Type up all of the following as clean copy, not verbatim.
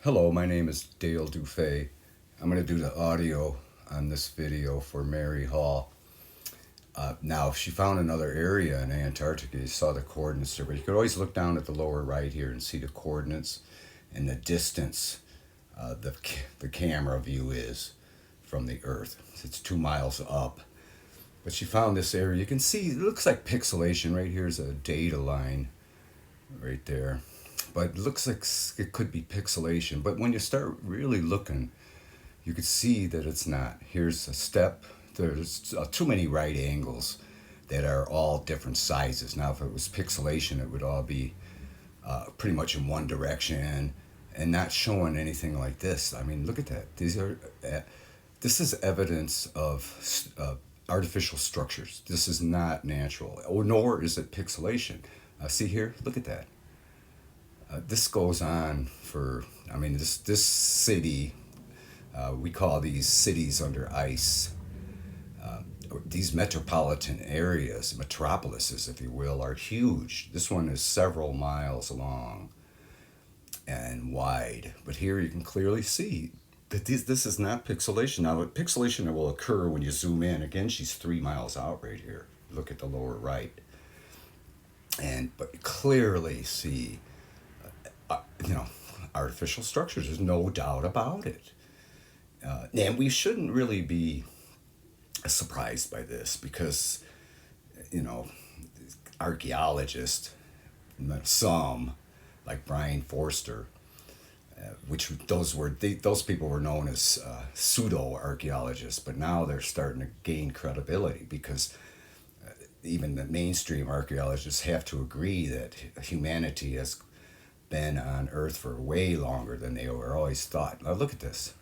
Hello, my name is Dale DuFay. I'm going to do the audio on this video for Mary Hall. Now, she found another area in Antarctica. You saw the coordinates there, but you could always look down at the lower right here and see the coordinates and the distance the camera view is from the Earth. It's 2 miles up. But she found this area. You can see it looks like pixelation. Right here's a data line right there. But it looks like it could be pixelation. But when you start really looking, you could see that it's not. Here's a step. There's too many right angles that are all different sizes. Now, if it was pixelation, it would all be pretty much in one direction and not showing anything like this. I mean, look at that. This is evidence of artificial structures. This is not natural, or nor is it pixelation. See here, look at that. This goes on for, I mean, this city, we call these cities under ice. These metropolitan areas, metropolises, if you will, are huge. This one is several miles long and wide. But here you can clearly see that this is not pixelation. Now, pixelation will occur when you zoom in. Again, she's 3 miles out right here. Look at the lower right. But clearly see, you know, artificial structures. There's no doubt about it. And we shouldn't really be surprised by this because, you know, archaeologists, some like Brien, which those people were known as pseudo archaeologists, but now they're starting to gain credibility because even the mainstream archaeologists have to agree that humanity has been on Earth for way longer than they were always thought. Now look at this.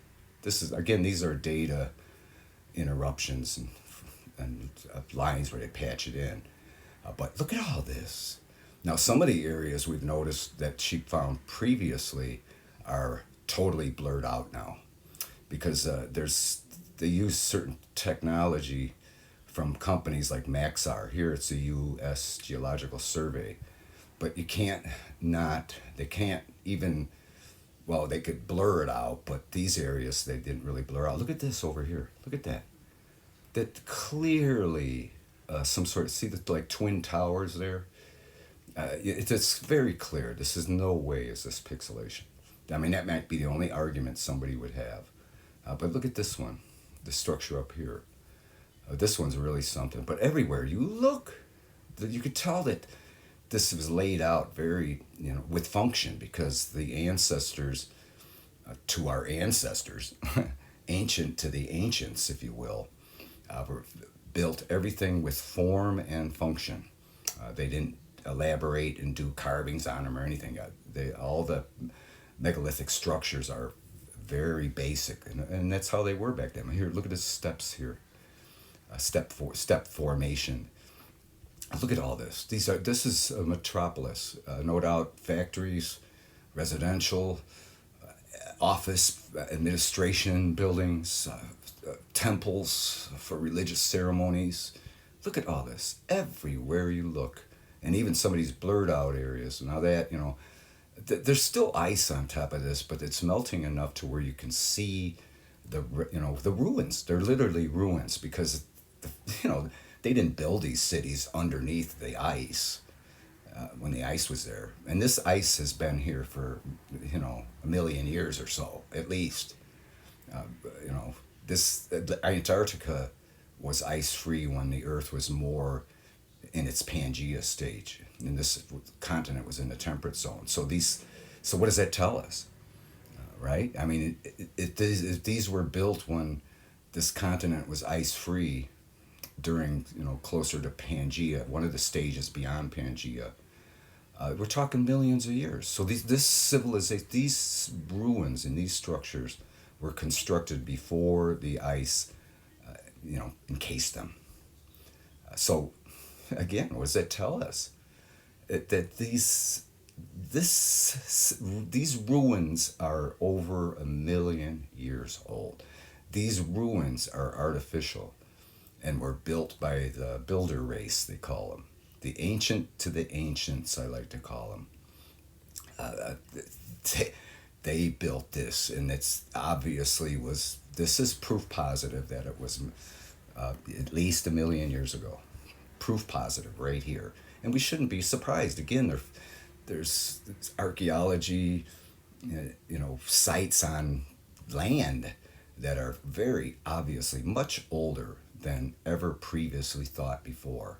This is again, these are data interruptions and lines where they patch it in. But look at all this. Now, some of the areas we've noticed that she found previously are totally blurred out now because they use certain technology from companies like Maxar. Here it's the U.S. Geological Survey, but they can't even, well, they could blur it out, but these areas they didn't really blur out. Look at this over here. Look at that. That clearly some sort of, see the like twin towers there? It's very clear. This is no way is this pixelation. I mean, that might be the only argument somebody would have. But look at this one, the structure up here. This one's really something. But everywhere you look, you could tell that this was laid out very, with function because the ancestors to our ancestors, ancient to the ancients, if you will, were built everything with form and function. They didn't elaborate and do carvings on them or anything. All the megalithic structures are very basic, and that's how they were back then. Here, look at the steps here. Step formation. Look at all this. This is a metropolis. No doubt factories, residential, office, administration buildings, temples for religious ceremonies. Look at all this. Everywhere you look. And even some of these blurred out areas. Now that, there's still ice on top of this, but it's melting enough to where you can see the ruins. They're literally ruins because, they didn't build these cities underneath the ice when the ice was there. And this ice has been here for, a million years or so, at least. This Antarctica was ice-free when the Earth was more in its Pangea stage, and this continent was in the temperate zone. So what does that tell us, right? I mean, if these were built when this continent was ice-free during, closer to Pangea, one of the stages beyond Pangea, we're talking millions of years. So this civilization, these ruins and these structures were constructed before the ice, encased them. So, again, what does that tell us? That these ruins are over 1,000,000 years old. These ruins are artificial and were built by the builder race, they call them. The ancient to the ancients, I like to call them. they built this, and it's obviously was this is proof positive that it was at least 1 million years ago. Proof positive right here, and we shouldn't be surprised. Again, there's archaeology, sites on land that are very obviously much older than ever previously thought before.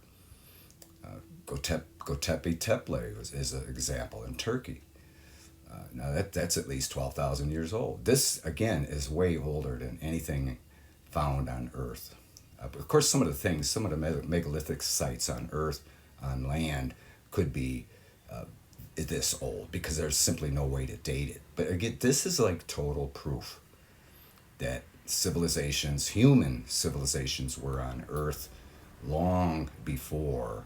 Göbekli Tepe is an example in Turkey. Now that's at least 12,000 years old. This again is way older than anything found on Earth. Of course, some of the megalithic sites on Earth, on land, could be this old because there's simply no way to date it. But again, this is like total proof that human civilizations, were on Earth long before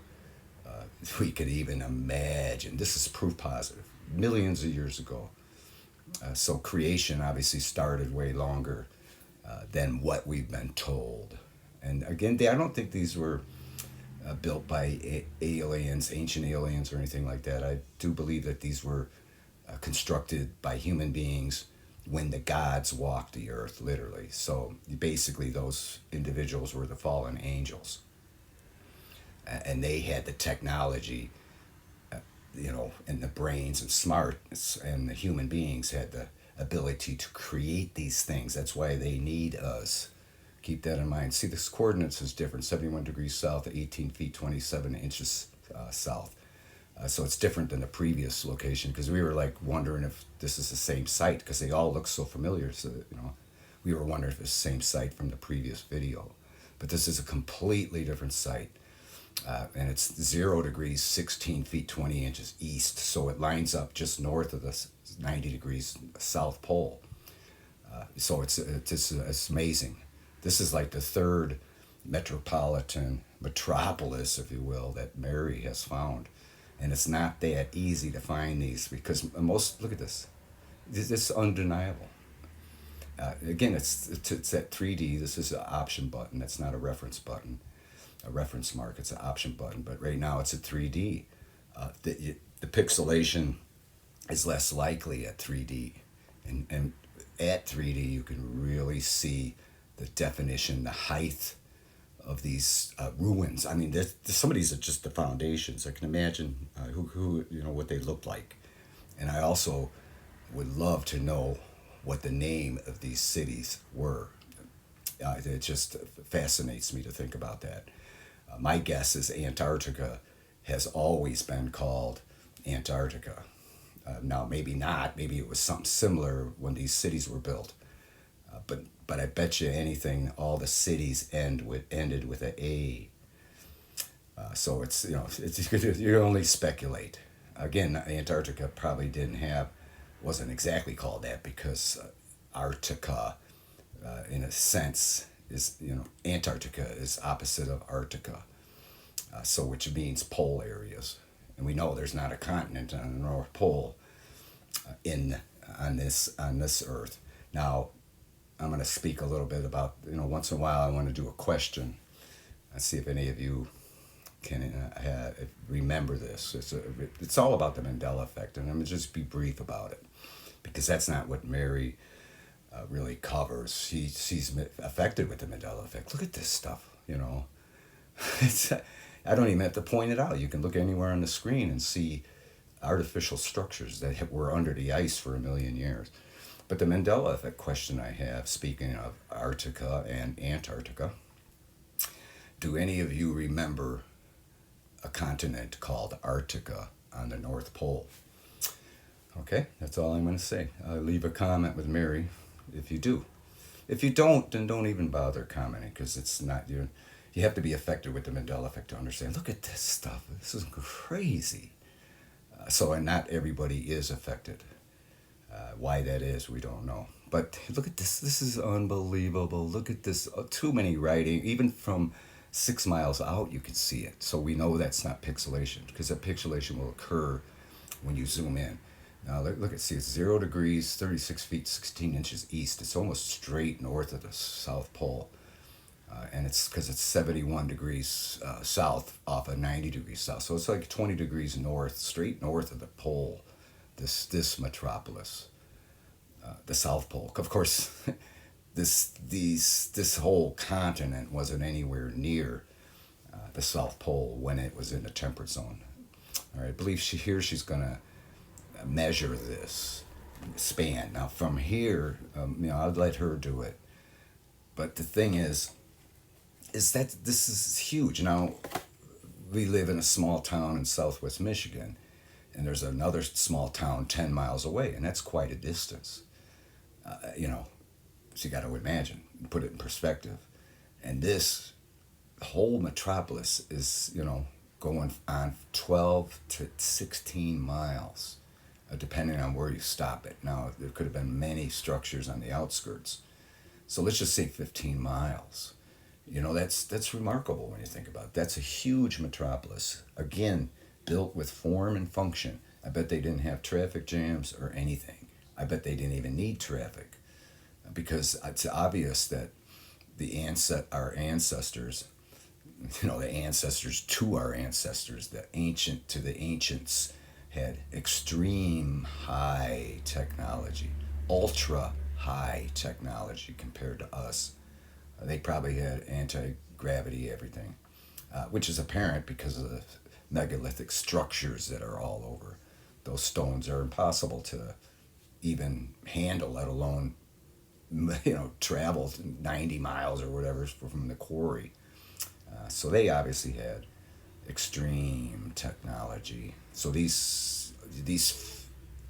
we could even imagine. This is proof positive, millions of years ago. So creation obviously started way longer than what we've been told. And again, I don't think these were built by aliens, ancient aliens, or anything like that. I do believe that these were constructed by human beings when the gods walked the earth, literally. So basically, those individuals were the fallen angels. And they had the technology, and the brains and smarts, and the human beings had the ability to create these things. That's why they need us. Keep that in mind. See, this coordinates is different. 71 degrees south, 18 feet, 27 inches south. So it's different than the previous location, because we were like wondering if this is the same site, because they all look so familiar. So, we were wondering if it's the same site from the previous video. But this is a completely different site. And it's 0 degrees, 16 feet, 20 inches east. So it lines up just north of the 90 degrees South Pole. So it's amazing. This is like the third metropolis, if you will, that Mary has found. And it's not that easy to find these, because look at this. This is undeniable. Again, it's at 3D. This is an option button. That's not a reference button, a reference mark. It's an option button. But right now it's at 3D. The pixelation is less likely at 3D. And at 3D, you can really see the definition, the height of these ruins. I mean, some of these are just the foundations. I can imagine what they look like. And I also would love to know what the name of these cities were. It just fascinates me to think about that. My guess is Antarctica has always been called Antarctica. Now, maybe not. Maybe it was something similar when these cities were built. But I bet you anything, all the cities ended with an A. So it's you only speculate. Again, Antarctica probably wasn't exactly called that, because Arctica, in a sense, is Antarctica is opposite of Arctica, so which means pole areas, and we know there's not a continent on the North Pole on this Earth. Now, I'm going to speak a little bit about, once in a while I want to do a question and see if any of you can remember this. It's all about the Mandela Effect, and I'm going to just be brief about it, because that's not what Mary really covers. She's affected with the Mandela Effect. Look at this stuff, I don't even have to point it out. You can look anywhere on the screen and see artificial structures that were under the ice for 1 million years. But the Mandela Effect question I have, speaking of Arctica and Antarctica, do any of you remember a continent called Arctica on the North Pole? Okay, that's all I'm going to say. Leave a comment with Mary if you do. If you don't, then don't even bother commenting, because it's not you have to be affected with the Mandela Effect to understand. Look at this stuff. This is crazy. And not everybody is affected. Why that is, we don't know. But look at this. This is unbelievable. Look at this. Too many writing. Even from 6 miles out, you can see it. So we know that's not pixelation, because that pixelation will occur when you zoom in. Now look at, see, it's 0 degrees, 36 feet, 16 inches east. It's almost straight north of the South Pole. And it's because it's 71 degrees south off of 90 degrees south. So it's like 20 degrees north, straight north of the pole, this metropolis. the South Pole. Of course, this whole continent wasn't anywhere near the South Pole when it was in the temperate zone. All right, I believe she's going to measure this span. Now from here, I'd let her do it. But the thing is that this is huge. Now we live in a small town in Southwest Michigan, and there's another small town 10 miles away, and that's quite a distance. You know, so you got to imagine, put it in perspective. And this whole metropolis is, going on 12 to 16 miles, depending on where you stop it. Now, there could have been many structures on the outskirts. So let's just say 15 miles. That's remarkable when you think about it. That's a huge metropolis. Again, built with form and function. I bet they didn't have traffic jams or anything. I bet they didn't even need traffic, because it's obvious that our ancestors, the ancestors to our ancestors, the ancient to the ancients, had extreme high technology, ultra high technology compared to us. They probably had anti-gravity everything, which is apparent because of the megalithic structures that are all over. Those stones are impossible to even handle, let alone travel 90 miles or whatever from the quarry. So they obviously had extreme technology. So these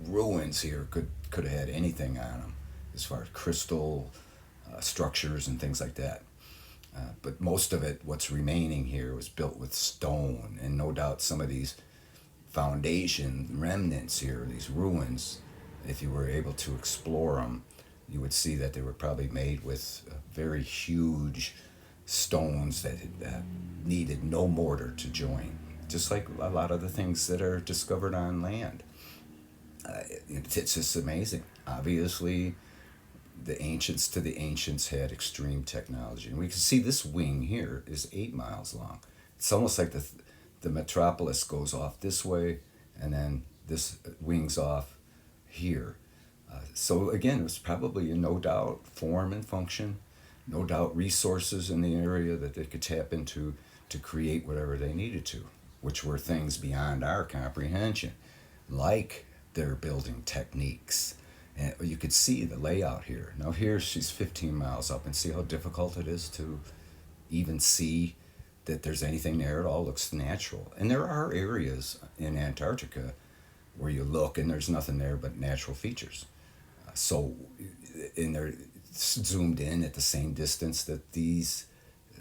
ruins here could have had anything on them as far as crystal structures and things like that. But most of it, what's remaining here, was built with stone, and no doubt some of these foundation remnants here, these ruins, if you were able to explore them, you would see that they were probably made with very huge stones that needed no mortar to join, just like a lot of the things that are discovered on land. It's just amazing. Obviously, the ancients to the ancients had extreme technology. And we can see this wing here is 8 miles long. It's almost like the metropolis goes off this way, and then this wings off here. So again, it was probably, no doubt, form and function, no doubt resources in the area that they could tap into to create whatever they needed to, which were things beyond our comprehension, like their building techniques. And you could see the layout here. Now here she's 15 miles up, and see how difficult it is to even see that there's anything there. It all looks natural. And there are areas in Antarctica where you look and there's nothing there but natural features. And they're zoomed in at the same distance that these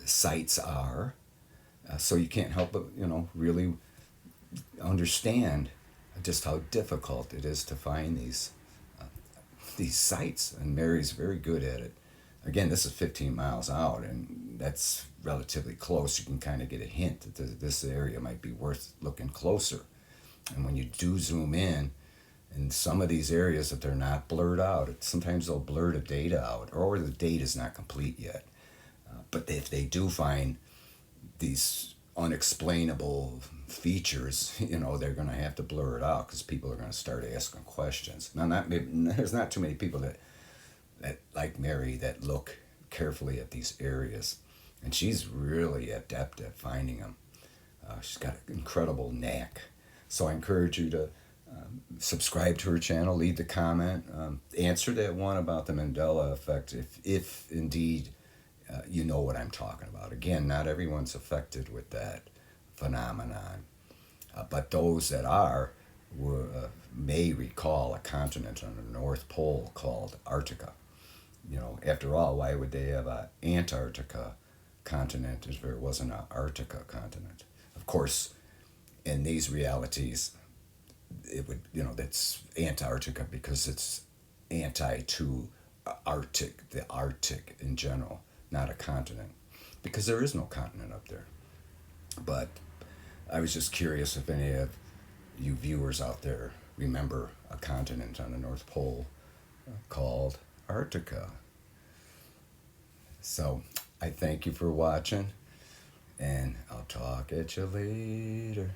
sites are. So you can't help but, really understand just how difficult it is to find these sites. And Mary's very good at it. Again, this is 15 miles out, and that's relatively close. You can kind of get a hint that this area might be worth looking closer. And when you do zoom in some of these areas, that they're not blurred out, sometimes they'll blur the data out, or the data is not complete yet. But if they do find these unexplainable features, they're going to have to blur it out, because people are going to start asking questions. Now, there's not too many people that like Mary, that look carefully at these areas, and she's really adept at finding them. She's got an incredible knack. So I encourage you to subscribe to her channel, leave the comment, answer that one about the Mandela Effect, if indeed you know what I'm talking about. Again, not everyone's affected with that phenomenon, but those that are may recall a continent on the North Pole called Antarctica. After all, why would they have an Antarctica continent if there wasn't an Arctica continent? Of course, in these realities, it would, that's Antarctica because it's anti to Arctic, the Arctic in general, not a continent, because there is no continent up there. But I was just curious if any of you viewers out there remember a continent on the North Pole called Antarctica. So I thank you for watching, and I'll talk at you later.